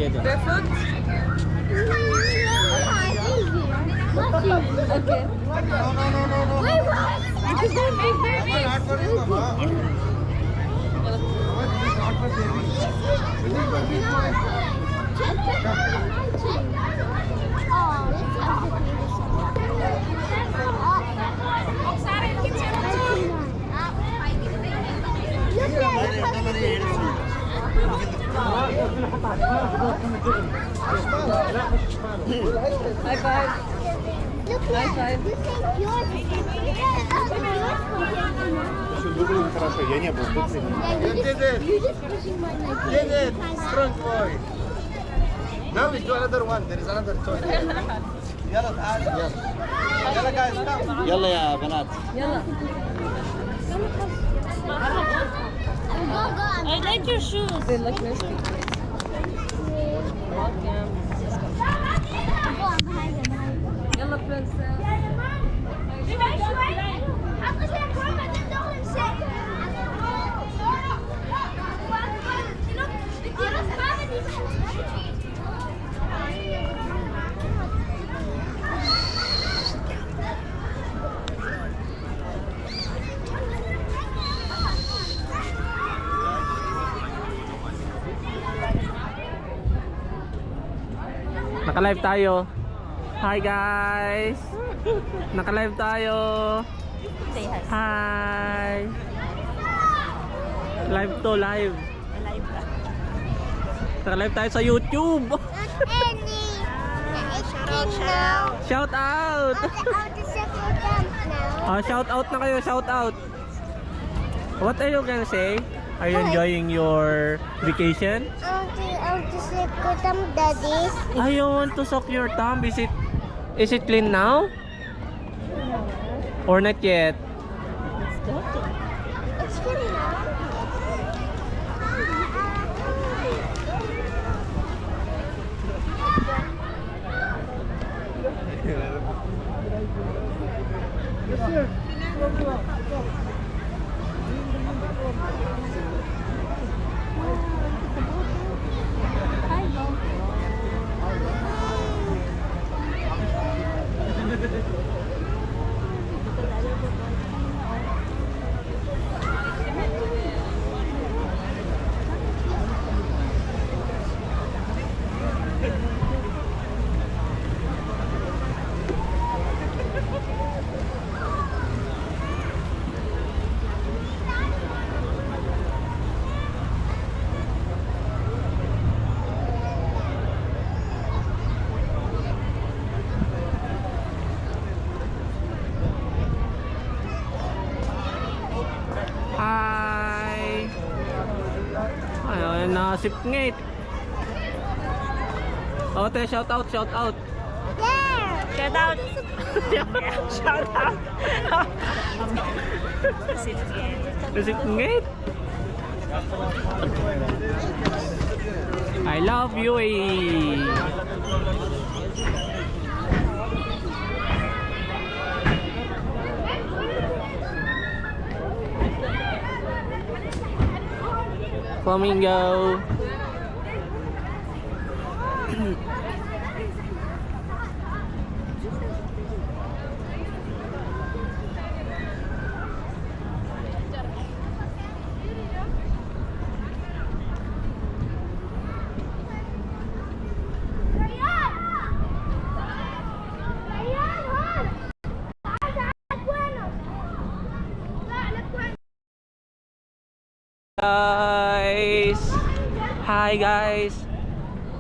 together. Barefoot? Okay. No. Wait, what? It's big baby. Not for you, Mama. Not for baby. High five. Look High five. You think yours is Хорошо, я не был. you just pushing mine like Get it, strong boy. Now we do another one. There is another toy. يلا تعال يلا guys come. يلا يا بنات. Yalla. I like your shoes. They look nice. Welcome. Yalla, princess. Naka-live tayo. Hi guys. Naka-live tayo. Hi. Live to, live. Naka-live tayo sa YouTube. Shout out. Shout out na kayo, shout out. What are you gonna say? Are you enjoying your vacation? Daddy. I want to suck your thumb. Is it clean now? Or not yet? It's good now. Hi! Ayun, nakasipngit. O, te, shout out, shout out. There. Shout out. Shout out. Nasipngit. I love you eh. Flamingo. Guys, hi guys.